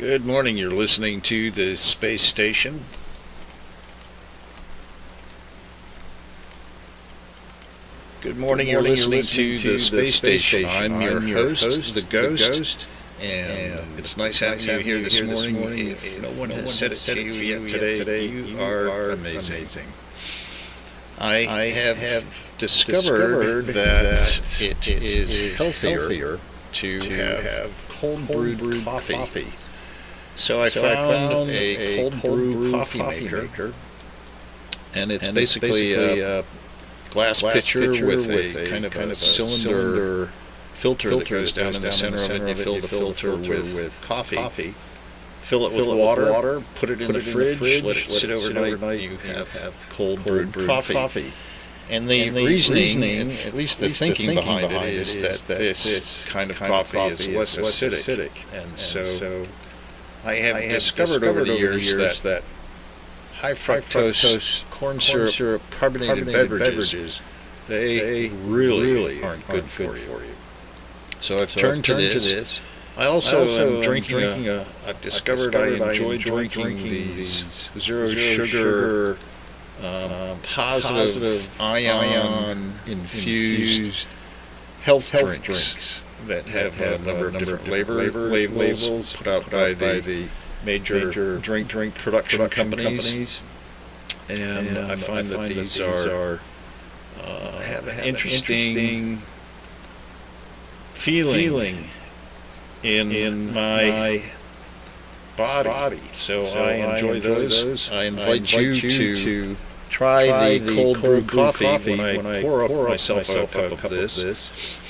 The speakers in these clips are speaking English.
Good morning, you're listening to the space station. Good morning, you're listening to the space station. I'm your host, the Ghost, and it's nice having you here this morning. If no one has said it to you yet today, you are amazing. I have discovered that it is healthier to have cold brewed coffee. So I found a cold brew coffee maker, and it's basically a glass pitcher with a kind of a cylinder filter that goes down in the center of it, and you fill the filter with coffee. Fill it with water, put it in the fridge, let it sit overnight, and you have cold brewed coffee. And the reasoning, at least the thinking behind it, is that this kind of coffee is less acidic. And so I have discovered over the years that high fructose corn syrup carbonated beverages, they really aren't good for you. So I've turned to this. I also am drinking I've discovered I enjoy drinking these zero sugar, positive ion infused health drinks that have a number of different labels put out by the major drink production companies. And I find that these are have an interesting feeling in my body. So I enjoy those. I invite you to try the cold brew coffee. When I pour up myself a cup of this,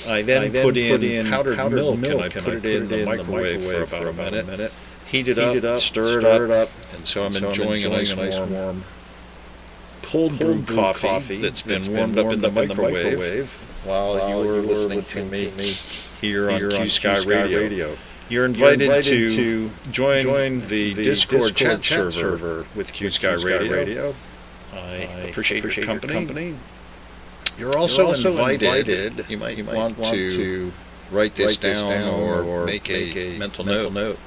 I then put in powdered milk, and I put it in the microwave for about a minute. Heat it up, stir it up, and so I'm enjoying a nice warm cold brew coffee that's been warmed up in the microwave while you were listening to me here on Q Sky Radio. You're invited to join the Discord chat server with Q Sky Radio. I appreciate your company. You're also invited. You might want to write this down or make a mental note.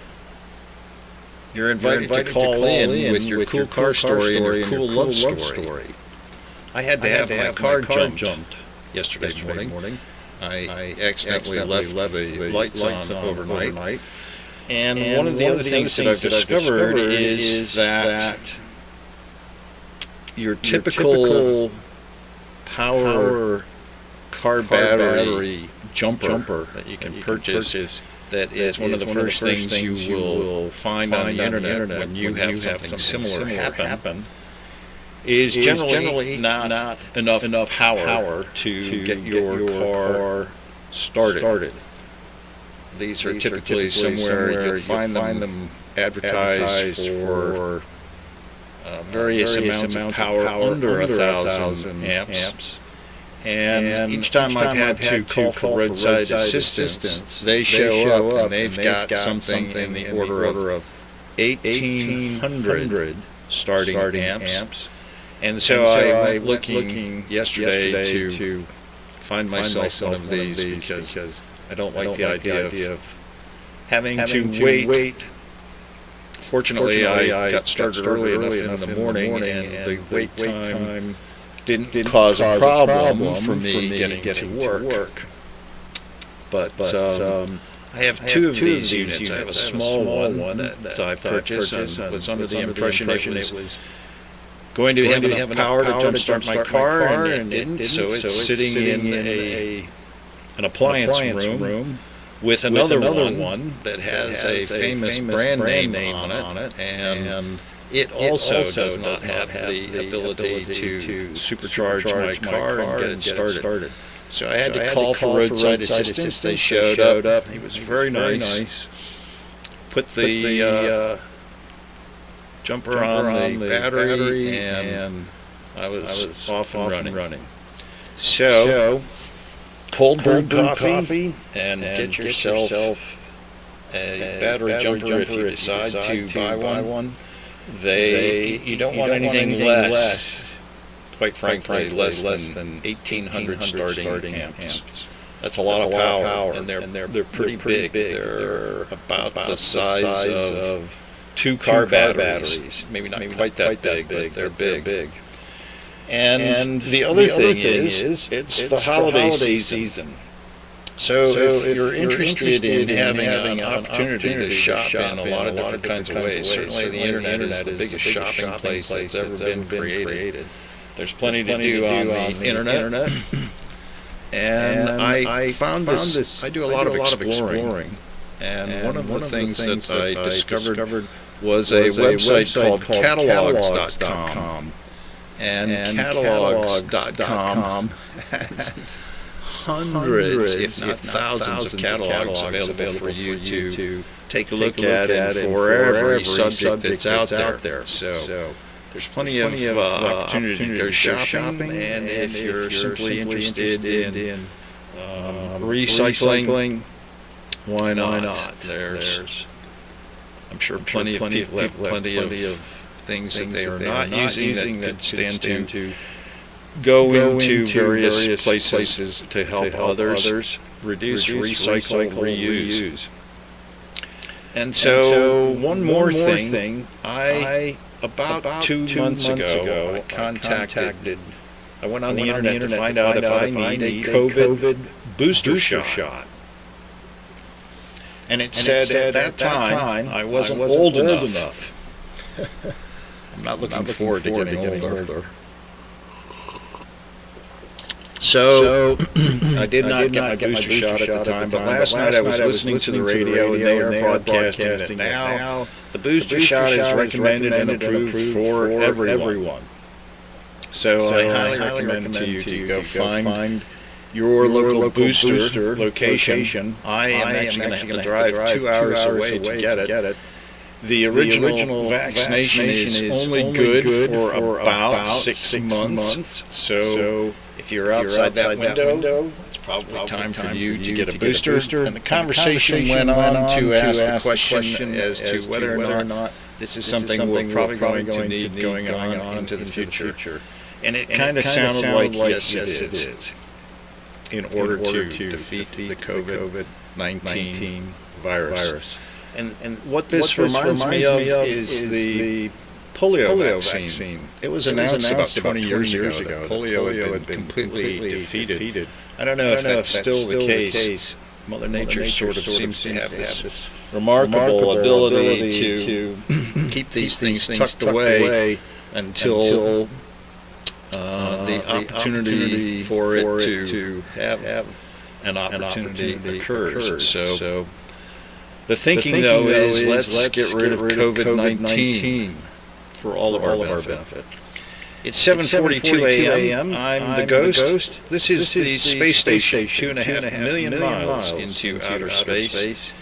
You're invited to call in with your cool car story and your cool love story. I had to have my car jumped yesterday morning. I accidentally left the lights on overnight. And one of the other things that I've discovered is that your typical power car battery jumper that you can purchase, that is one of the first things you will find on the internet when you have something similar happen, is generally not enough power to get your car started. These are typically somewhere you'll find them advertised for various amounts of power under 1,000 amps. And each time I've had to call for roadside assistance, they show up and they've got something in the order of 1,800 starting amps. And so I'm looking yesterday to find myself one of these because I don't like the idea of having to wait. Fortunately, I got started early enough in the morning, and the wait time didn't cause a problem for me getting to work. But I have two of these units. I have a small one that I purchased and was under the impression it was going to have enough power to jumpstart my car, and it didn't. So it's sitting in an appliance room with another one that has a famous brand name on it, and it also does not have the ability to supercharge my car and get it started. So I had to call for roadside assistance. They showed up. It was very nice. Put the jumper on the battery, and I was off and running. So cold brewed coffee, and get yourself a battery jumper if you decide to buy one. You don't want anything less, quite frankly, less than 1,800 starting amps. That's a lot of power, and they're pretty big. They're about the size of 2-car batteries. Maybe not quite that big, but they're big. And the other thing is, it's the holiday season. So if you're interested in having an opportunity to shop in a lot of different kinds of ways, certainly the internet is the biggest shopping place that's ever been created. There's plenty to do on the internet. And I found this, I do a lot of exploring. And one of the things that I discovered was a website called catalogs.com. And catalogs.com has hundreds, if not thousands, of catalogs available for you to take a look at and for every subject that's out there. So there's plenty of opportunity to go shopping, and if you're simply interested in recycling, why not? There's, I'm sure plenty of people have plenty of things that they are not using that could stand to go into various places to help others reduce, recycle, reuse. And so one more thing, about 2 months ago, I went on the internet to find out if I need a COVID booster shot. And it said at that time I wasn't old enough. I'm not looking forward to getting older. So I did not get my booster shot at the time, but last night I was listening to the radio, and they are broadcasting it now. The booster shot is recommended and approved for everyone. So I highly recommend to you to go find your local booster location. I am actually going to have to drive 2 hours away to get it. The original vaccination is only good for about 6 months. So if you're outside that window, it's probably time for you to get a booster. And the conversation went on to ask the question as to whether or not this is something we're probably going to need going on into the future. And it kind of sounded like yes, it is, in order to defeat the COVID-19 virus. And what this reminds me of is the polio vaccine. It was announced about 20 years ago that polio had been completely defeated. I don't know if that's still the case. Mother Nature sort of seems to have this remarkable ability to keep these things tucked away until the opportunity for it to have an opportunity occurs. So the thinking, though, is let's get rid of COVID-19 for all of our benefit. It's 7:42 a.m. I'm the Ghost. This is the space station, 2.5 million miles into outer space.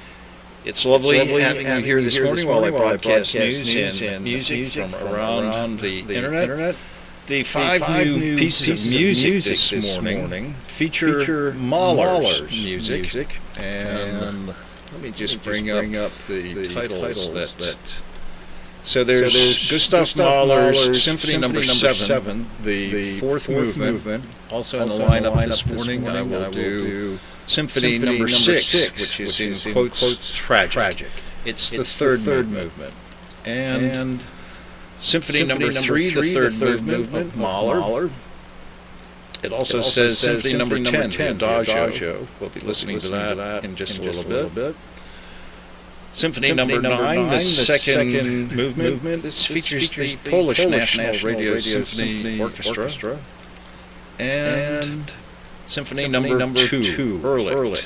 It's lovely having you here this morning while I broadcast news and music from around the internet. The 5 new pieces of music this morning feature Mahler's music, and let me just bring up the titles that. So there's Gustav Mahler's Symphony No. 7, the 4th movement. Also in the lineup this morning, I will do Symphony No. 6, which is in quotes tragic. It's the 3rd movement. And Symphony No. 3, the 3rd movement of Mahler. It also says Symphony No. 10, the Adagio. We'll be listening to that in just a little bit. Symphony No. 9, the 2nd movement. This features the Polish National Radio Symphony Orchestra. And Symphony No. 2, Earlit.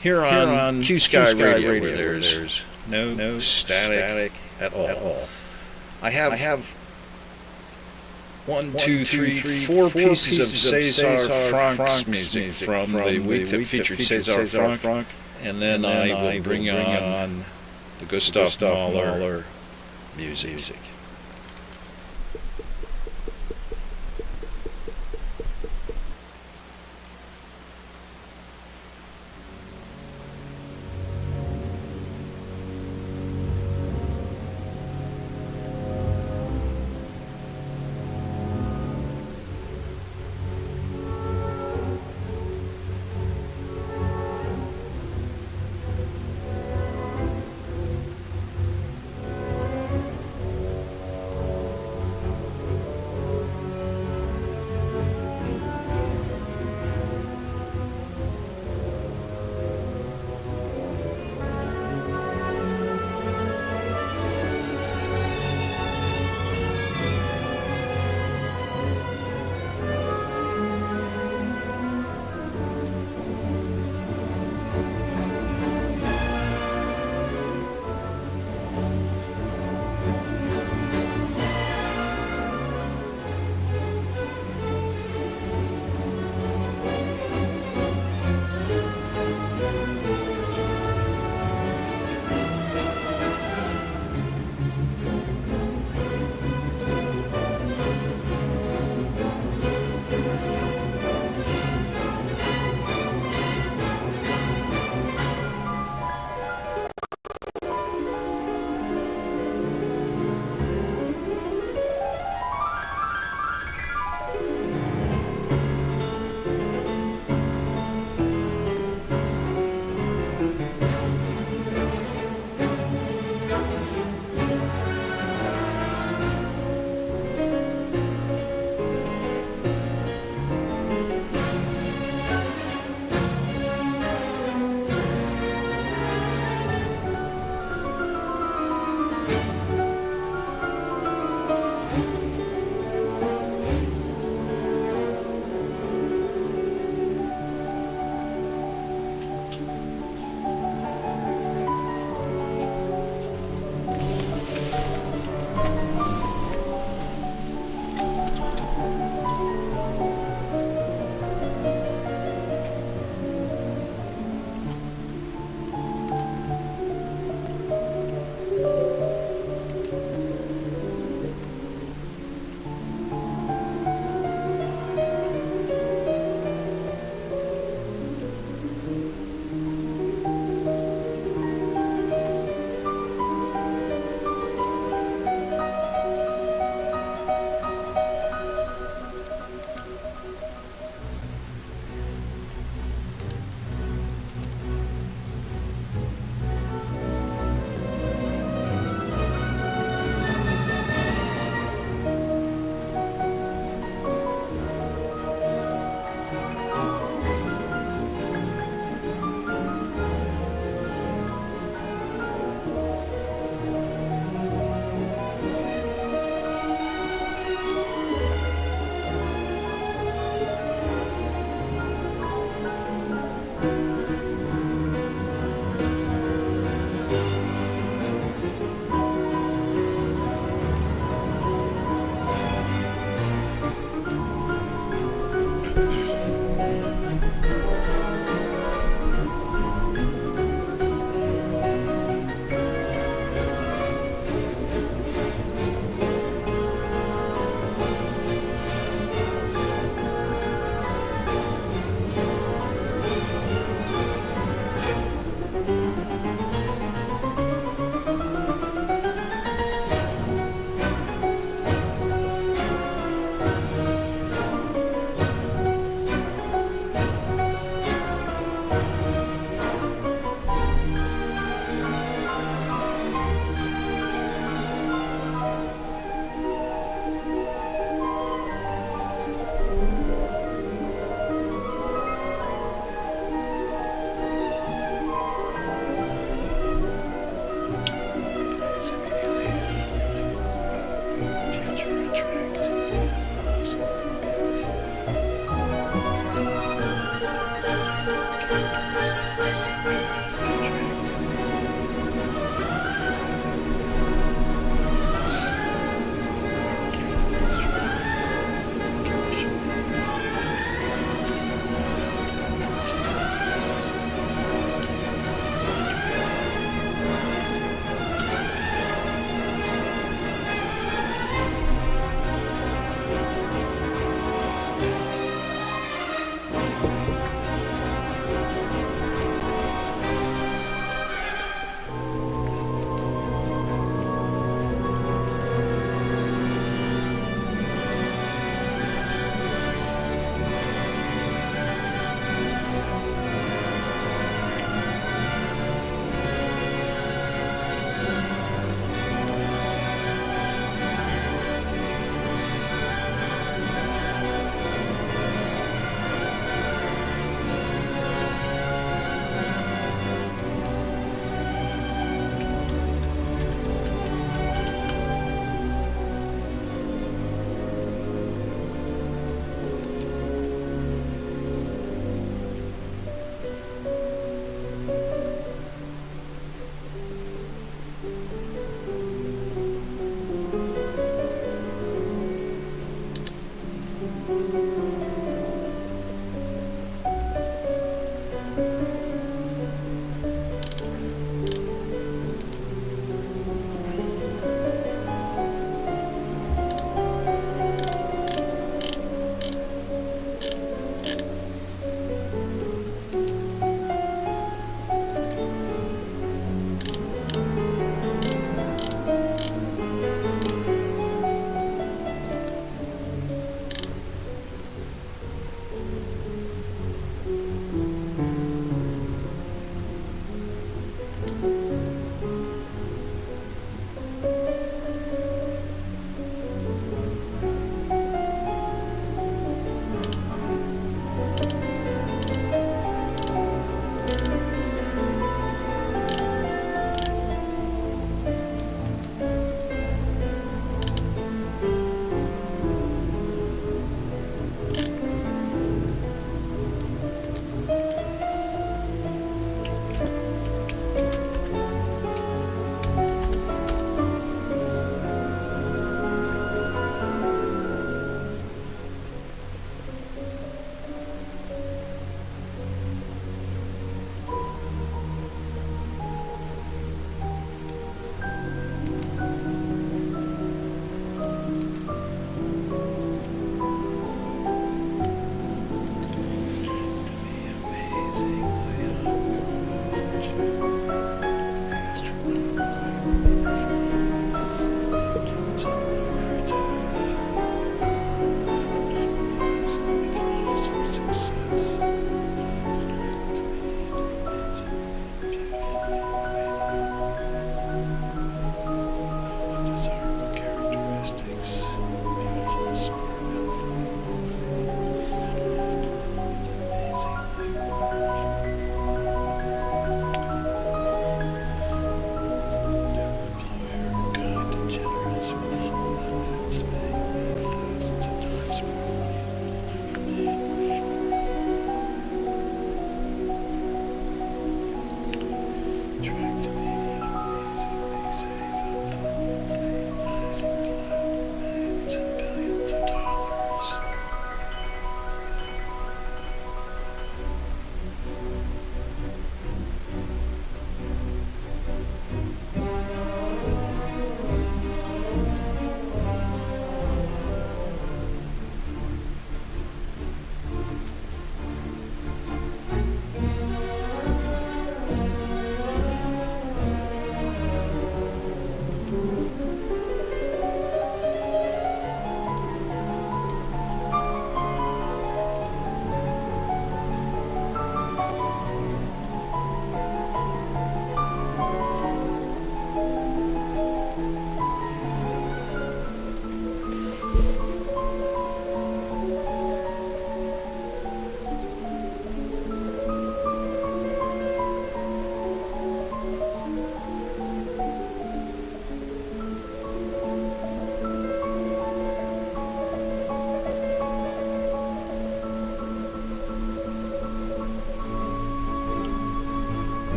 Here on Q-Sky Radio, where there's no static at all. I have 1, 2, 3, 4 pieces of César Franck's music from the week that featured César Franck, and then I will bring on the Gustav Mahler music.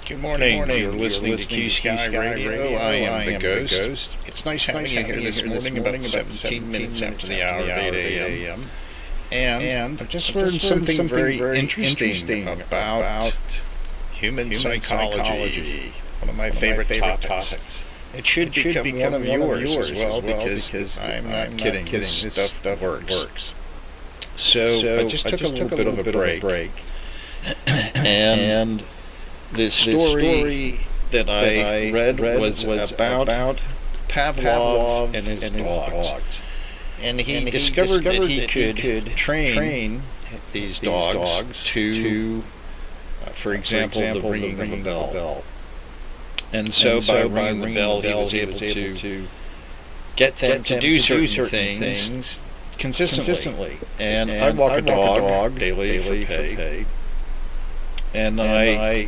Good morning. You're listening to Q Sky Radio. I am the Ghost. It's nice having you here this morning, about 17 minutes after the hour of 8 a.m. And I've just learned something very interesting about human psychology, one of my favorite topics. It should become one of yours as well, because I'm not kidding, this stuff works. So I just took a little bit of a break. And the story that I read was about Pavlov and his dogs. And he discovered that he could train these dogs to, for example, the ringing of a bell. And so by ringing the bell, he was able to get them to do certain things consistently. And I walk a dog daily for pay. And I,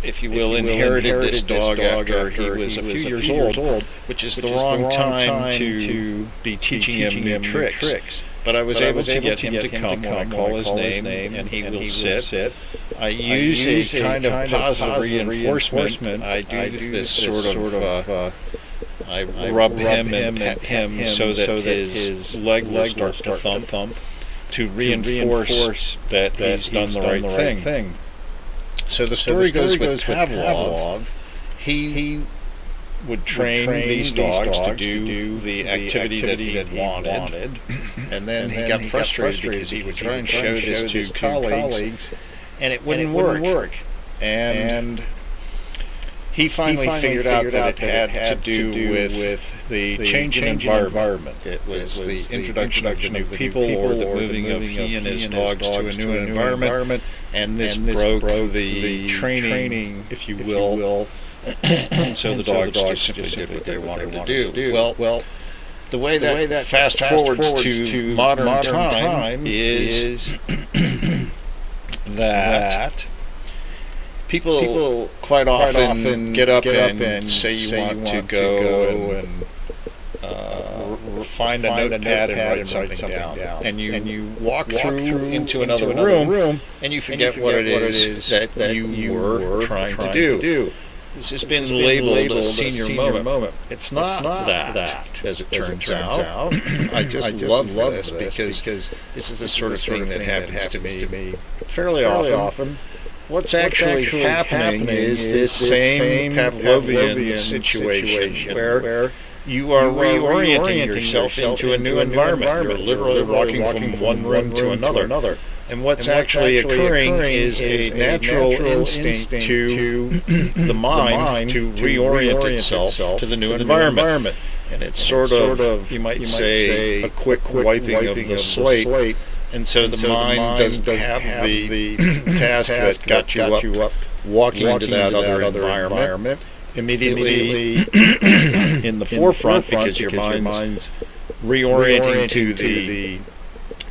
if you will, inherited this dog after he was a few years old, which is the wrong time to be teaching him new tricks. But I was able to get him to come when I call his name, and he will sit. I use a kind of positive reinforcement. I do this sort of, I rub him and pet him so that his leg will start to thump, to reinforce that he's done the right thing. So the story goes with Pavlov. He would train these dogs to do the activity that he wanted, and then he got frustrated because he would try and show this to colleagues, and it wouldn't work. And he finally figured out that it had to do with the changing environment. It was the introduction of new people, or the moving of he and his dogs to a new environment, and this broke the training, if you will, and so the dogs just simply did what they wanted to do. Well, the way that fast forwards to modern time is that people quite often get up and say you want to go and find a notepad and write something down. And you walk through into another room, and you forget what it is that you were trying to do. This has been labeled a senior moment. It's not that, as it turns out. I just love this because this is the sort of thing that happens to me fairly often. What's actually happening is this same Pavlovian situation where you are reorienting yourself into a new environment. You're literally walking from one room to another. And what's actually occurring is a natural instinct to the mind to reorient itself to the new environment. And it's sort of, you might say, a quick wiping of the slate. And so the mind doesn't have the task that got you up walking into that other environment immediately in the forefront, because your mind's reorienting to the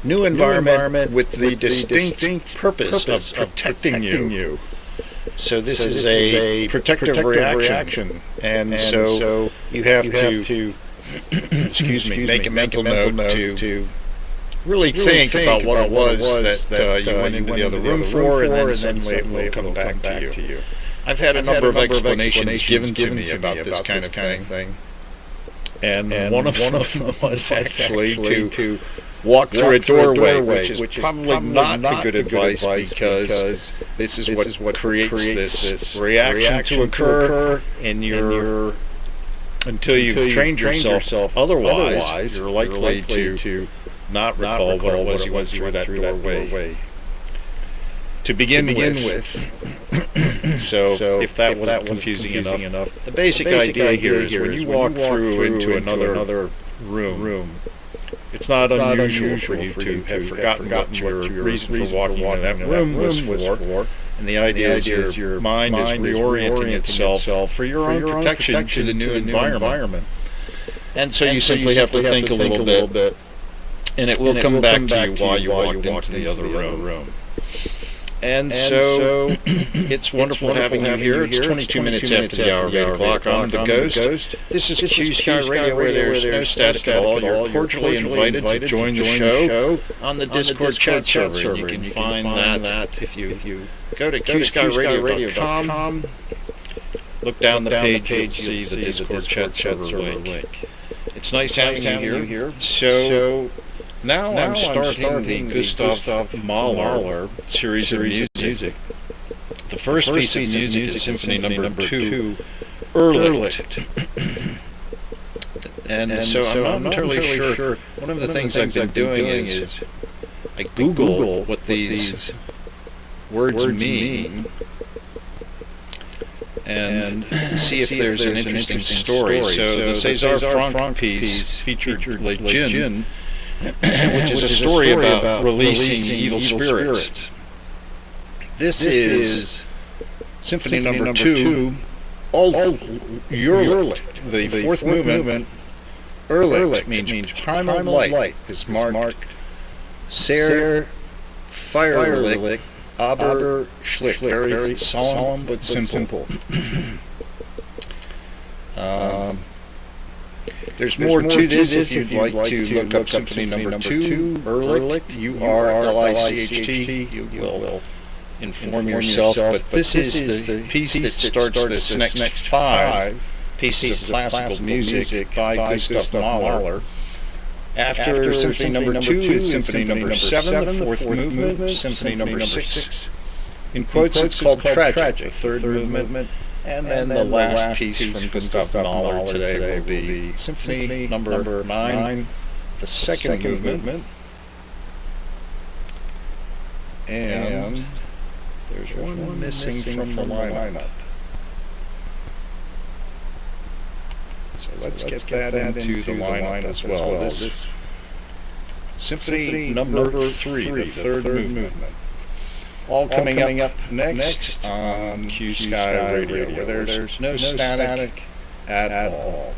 new environment with the distinct purpose of protecting you. So this is a protective reaction. And so you have to make a mental note to really think about what it was that you went into the other room for, and then suddenly it will come back to you. I've had a number of explanations given to me about this kind of thing, and one of them was actually to walk through a doorway, which is probably not the good advice, because this is what creates this reaction to occur in your, until you've trained yourself. Otherwise, you're likely to not recall what it was you went through that doorway to begin with. So if that wasn't confusing enough, the basic idea here is when you walk through into another room, it's not unusual for you to have forgotten what your reason for walking into that room was for. And the idea is your mind is reorienting itself for your own protection to the new environment. And so you simply have to think a little bit, and it will come back to you while you walked into the other room. And so it's wonderful having you here. It's 22 minutes after the hour of 8 o'clock. I'm the Ghost. This is Q Sky Radio, where there's no static at all. You're cordially invited to join the show on the Discord chat server. And you can find that if you go to qskyradio.com, look down the page, you'll see the Discord chat server link. It's nice having you here. So now I'm starting the Gustav Mahler series of music. The first piece of music is Symphony Number 2, Erlicht. And so I'm not entirely sure. One of the things I've been doing is I Google what these words mean and see if there's an interesting story. So the César Franck piece featured Le Djinn, which is a story about releasing evil spirits. This is Symphony Number 2, Erlicht, the fourth movement. Erlicht means primal light. It's marked Sehr feierlich, aber schlicht, very solemn but simple. There's more to this if you'd like to look up Symphony Number 2, Erlicht, U-R-L-I-C-H-T. You will inform yourself, but this is the piece that starts this next 5 pieces of classical music by Gustav Mahler. After Symphony Number 2 is Symphony Number 7, the fourth movement, Symphony Number 6. In quotes, it's called Tragic, the third movement. And then the last piece from Gustav Mahler today will be Symphony Number 9, the second movement. And there's one missing from the lineup. So let's get that into the lineup as well. This is Symphony Number 3, the third movement. All coming up next on Q Sky Radio, where there's no static at all.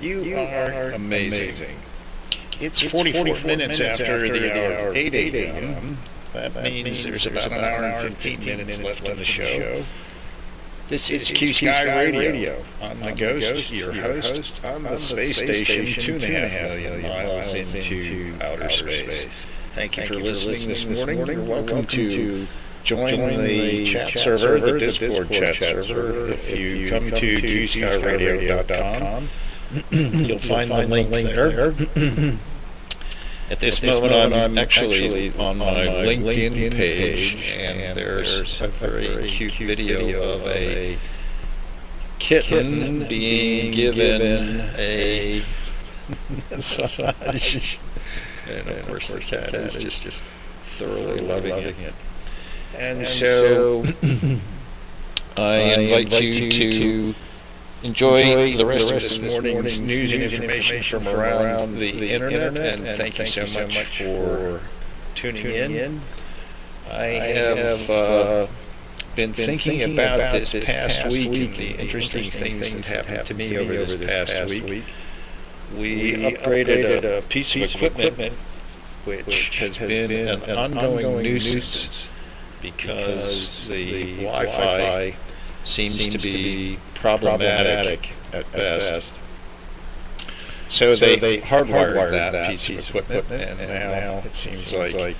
You are amazing. It's 44 minutes after the hour of 8 a.m. That means there's about an hour and 15 minutes left in the show. This is Q Sky Radio. I'm the Ghost, your host on the space station 2.5 million miles into outer space. Thank you for listening this morning. You're welcome to join the chat server, the Discord chat server. If you come to qskyradio.com, you'll find the link there. At this moment, I'm actually on my LinkedIn page, and there's a very cute video of a kitten being given a massage. And of course, the cat is just thoroughly loving it. And so I invite you to enjoy the rest of this morning's news and information from around the internet, and thank you so much for tuning in. I have been thinking about this past week and the interesting things that happened to me over this past week. We upgraded a piece of equipment which has been an ongoing nuisance because the Wi-Fi seems to be problematic at best. So they hardwired that piece of equipment, and now it seems like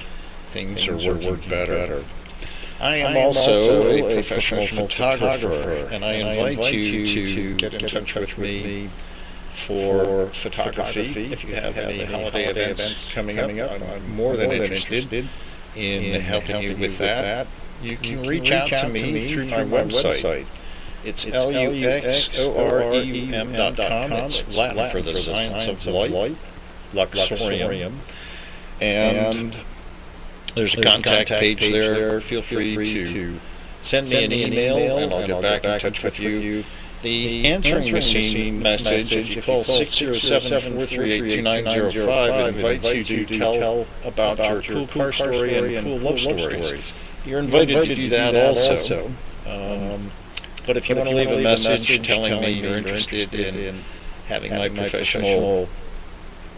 things are working better. I am also a professional photographer, and I invite you to get in touch with me for photography. If you have any holiday events coming up, I'm more than interested in helping you with that. You can reach out to me through my website. It's luxorem.com. It's Latin for the science of light, luxorium. And there's a contact page there. Feel free to send me an email, and I'll get back in touch with you. The answering machine message, if you call 607-438-2905, invites you to tell about your cool car story and cool love stories. You're invited to do that also. But if you want to leave a message telling me you're interested in having my professional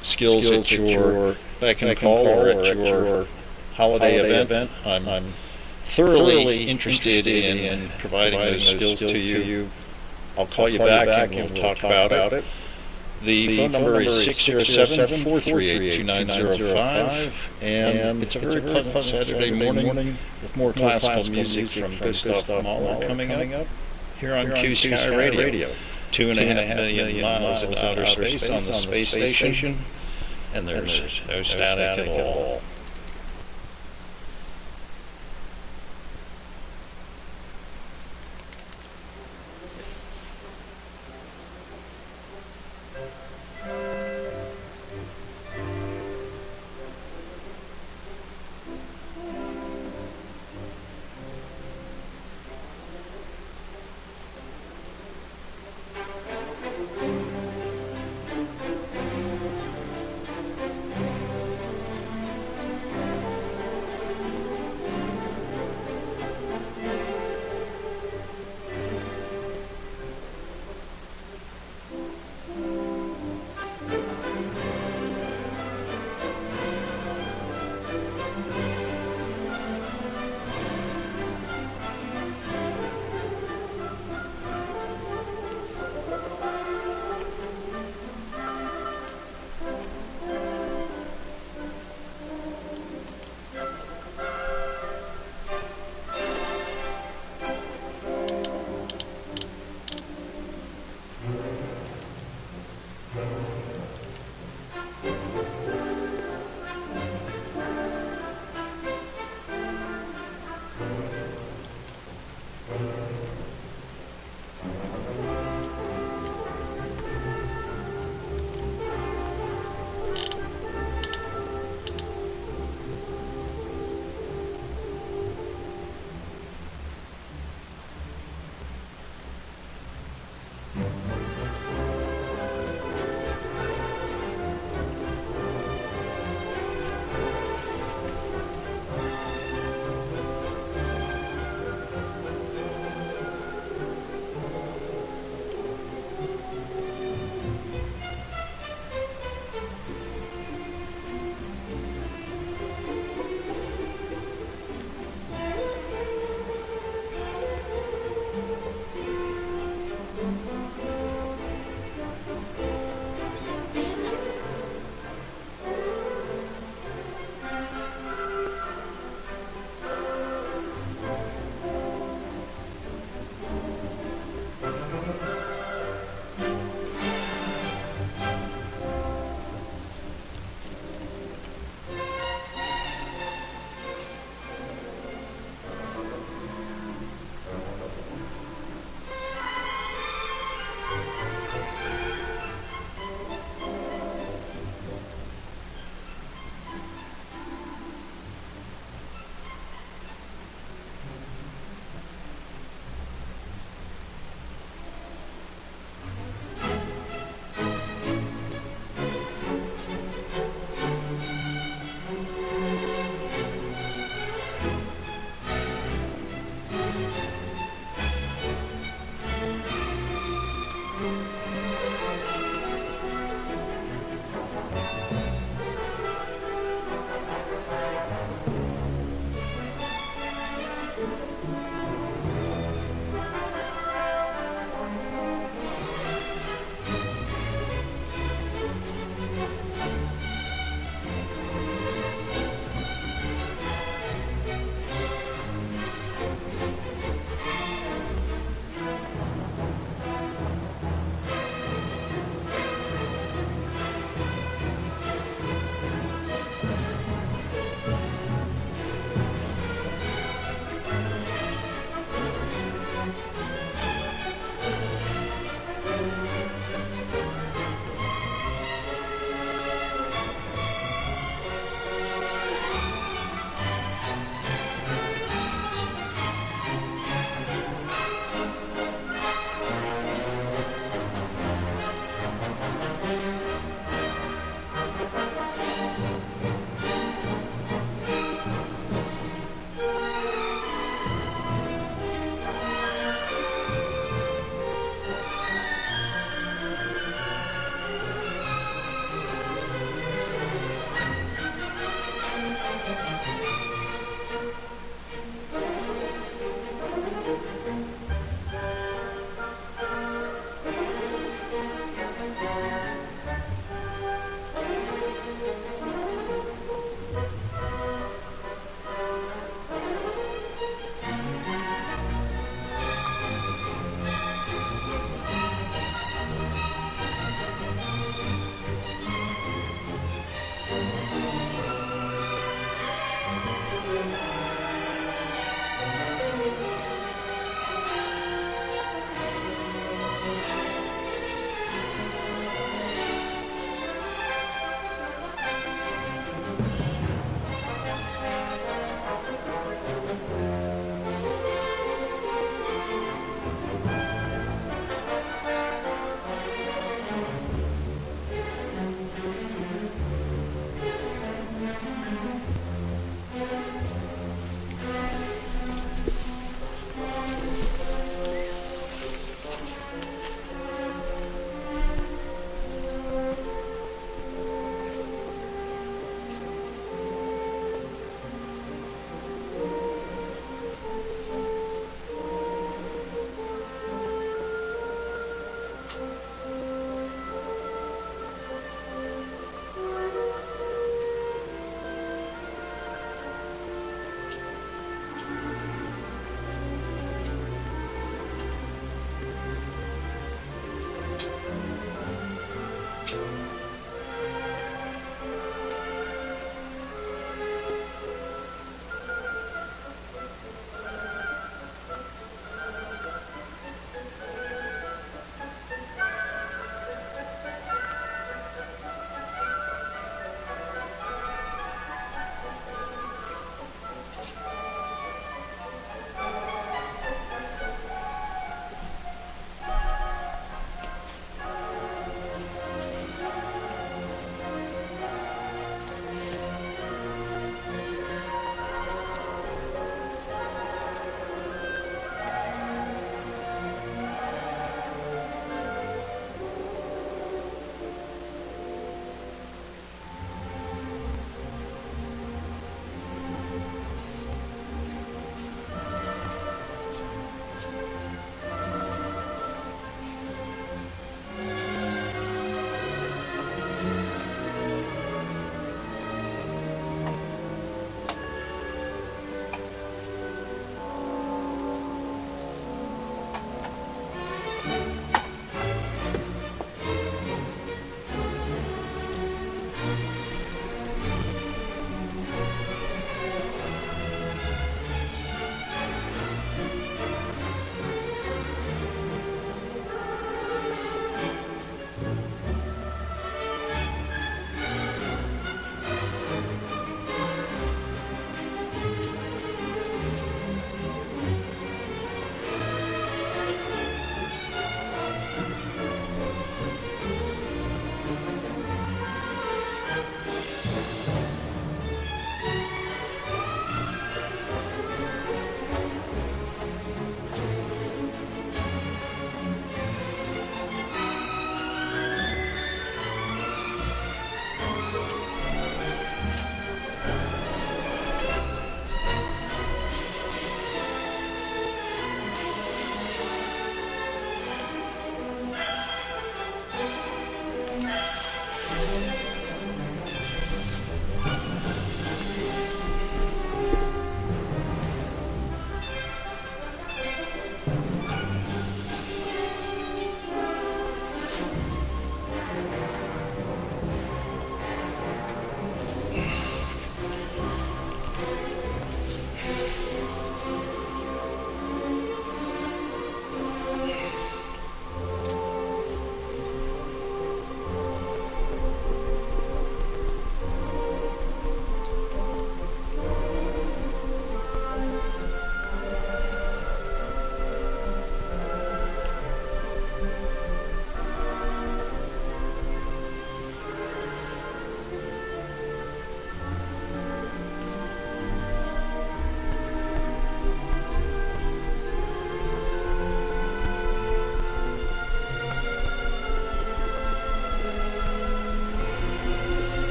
skills at your beck and call or at your holiday event, I'm thoroughly interested in providing those skills to you. I'll call you back and we'll talk about it. The phone number is 607-438-2905, and it's a very pleasant Saturday morning with more classical music from Gustav Mahler coming up here on Q Sky Radio. 2.5 million miles in outer space on the space station, and there's no static at all.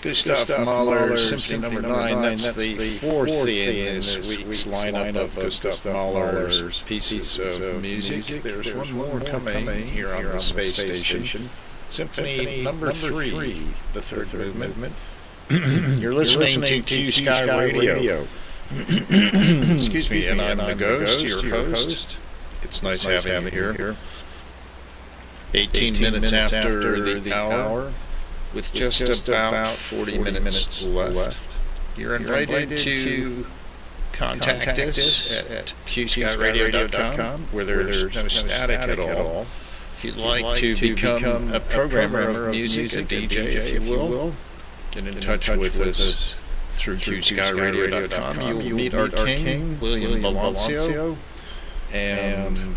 Gustav Mahler's Symphony Number 9. That's the fourth in this week's lineup of Gustav Mahler's pieces of music. There's one more coming here on the space station. Symphony Number 3, the third movement. You're listening to Q Sky Radio. Excuse me, and I'm the Ghost, your host. It's nice having you here. 18 minutes after the hour, with just about 40 minutes left. You're invited to contact us at qskyradio.com, where there's no static at all. If you'd like to become a programmer of music, a DJ, if you will, get in touch with us through qskyradio.com. You will meet our king, William Balancio, and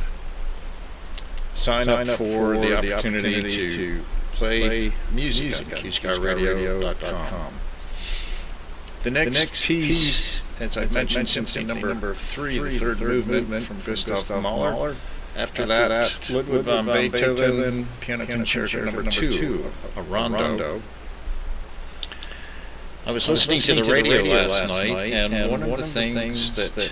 sign up for the opportunity to play music on qskyradio.com. The next piece, as I mentioned, Symphony Number 3, the third movement from Gustav Mahler. After that, Ludwig van Beethoven, Piano Concerto Number 2, a rondo. I was listening to the radio last night, and one of the things that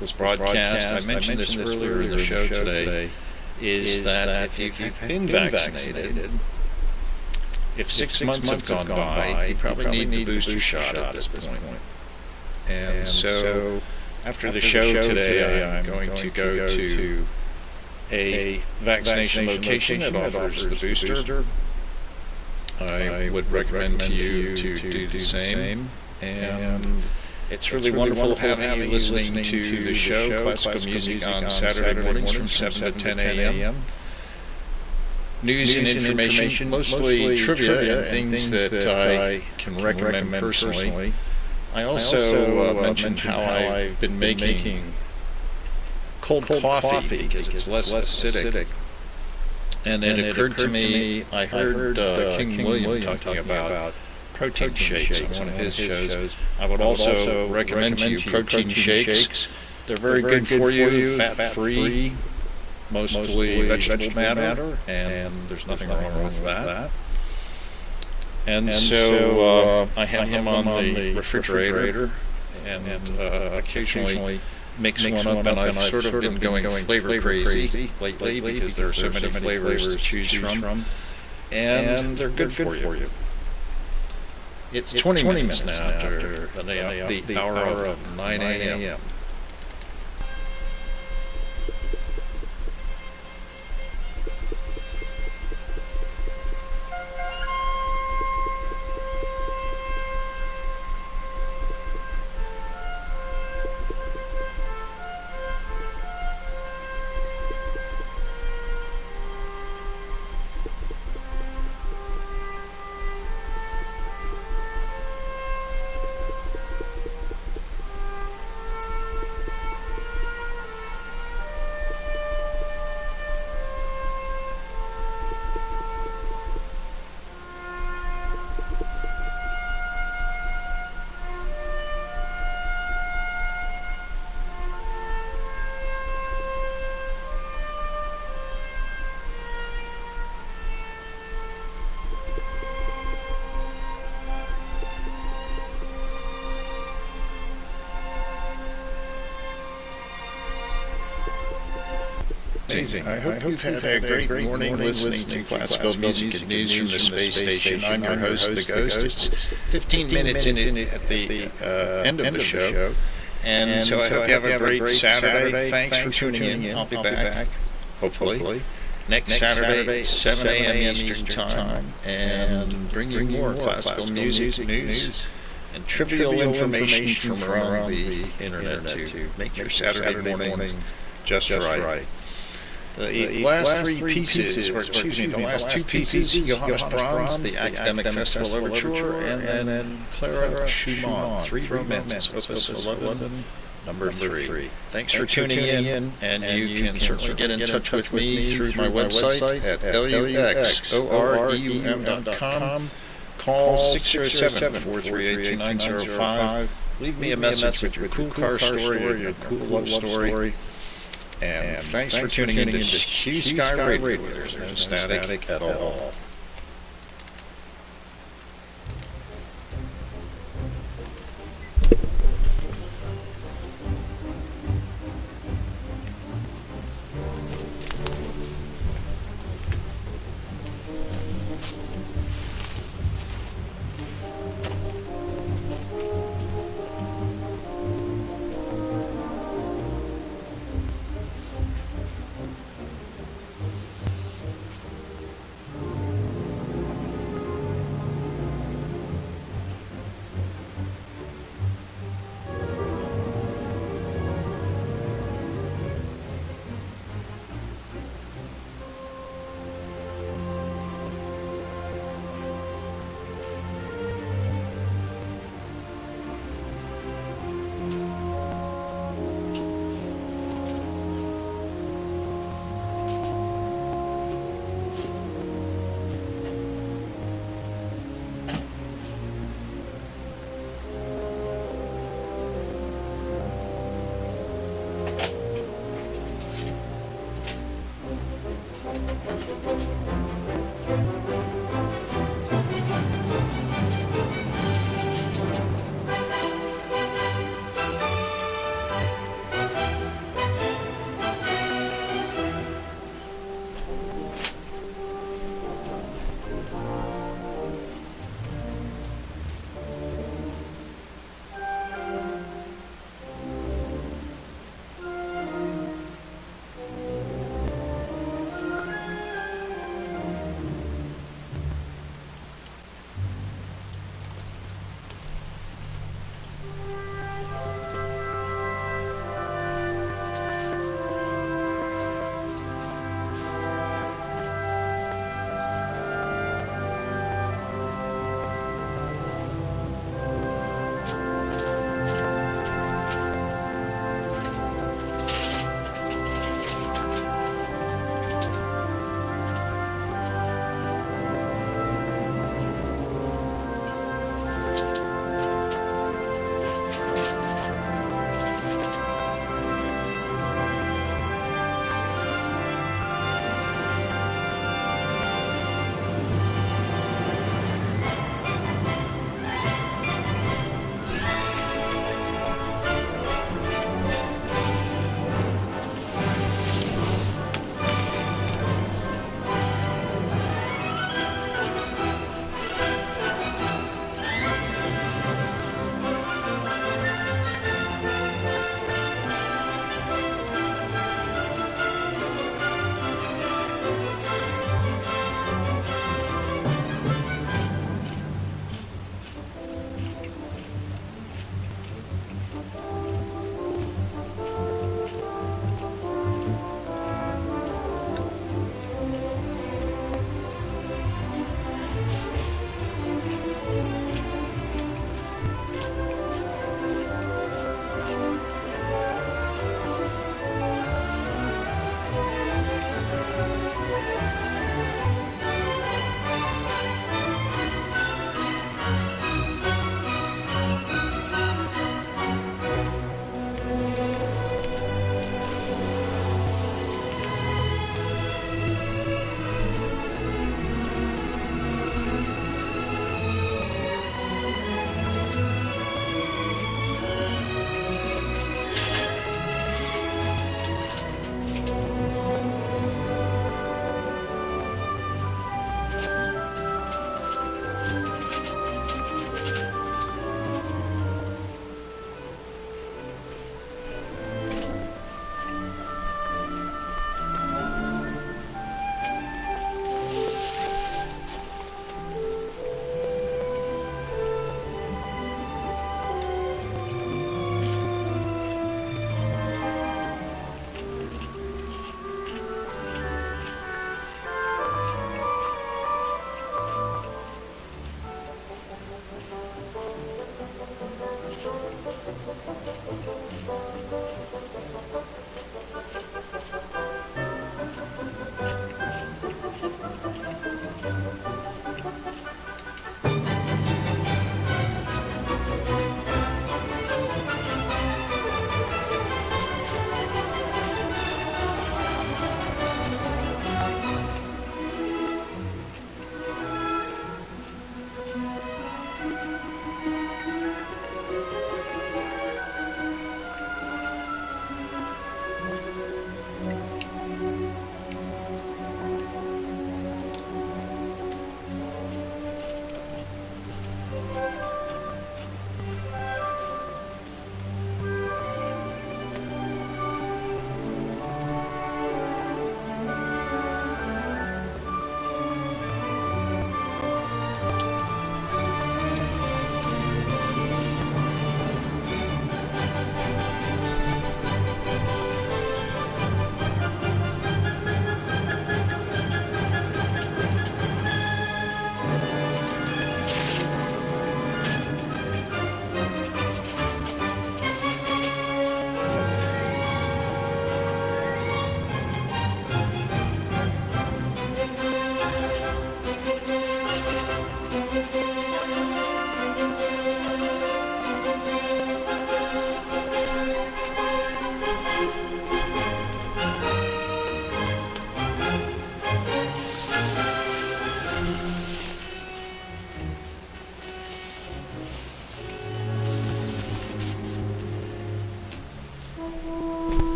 was broadcast, I mentioned this earlier in the show today, is that if you've been vaccinated, if 6 months have gone by, you probably need the booster shot at this point. And so, after the show today, I'm going to go to a vaccination location that offers the booster. I would recommend to you to do the same. And it's really wonderful having you listening to the show, classical music on Saturday mornings from 7 to 10 a.m. News and information, mostly trivia and things that I can recommend personally. I also mentioned how I've been making cold coffee because it's less acidic. And it occurred to me, I heard King William talking about protein shakes on one of his shows. I would also recommend to you protein shakes. They're very good for you, fat-free, mostly vegetable matter, and there's nothing wrong with that. And so I have them on the refrigerator, and occasionally mix one up, and I've sort of been going flavor crazy lately because there are so many flavors to choose from, and they're good for you. It's 20 minutes now after the hour of 9 a.m. I hope you've had a great morning listening to classical music and news from the space station. I'm your host, The Ghost. It's 15 minutes in at the end of the show. And so I hope you have a great Saturday. Thanks for tuning in. I'll be back, hopefully, next Saturday at 7 a.m. Eastern Time, and bring you more classical music, news, and trivial information from around the internet to make your Saturday morning just right. The last three pieces, or excuse me, the last two pieces, Johannes Brahms, the Academic Festival Overture, and then Clara Schumann, three movements, Opus 11, Number 3. Thanks for tuning in, and you can certainly get in touch with me through my website at luxoreum.com. Call 607-438-2905. Leave me a message with your cool car story or your cool love story. And thanks for tuning in to Q Sky Radio. There's no static at all.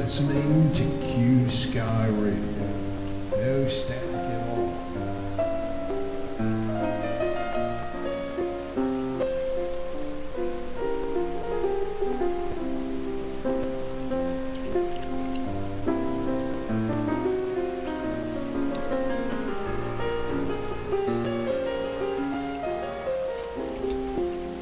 Listening to Q Sky Radio. No static.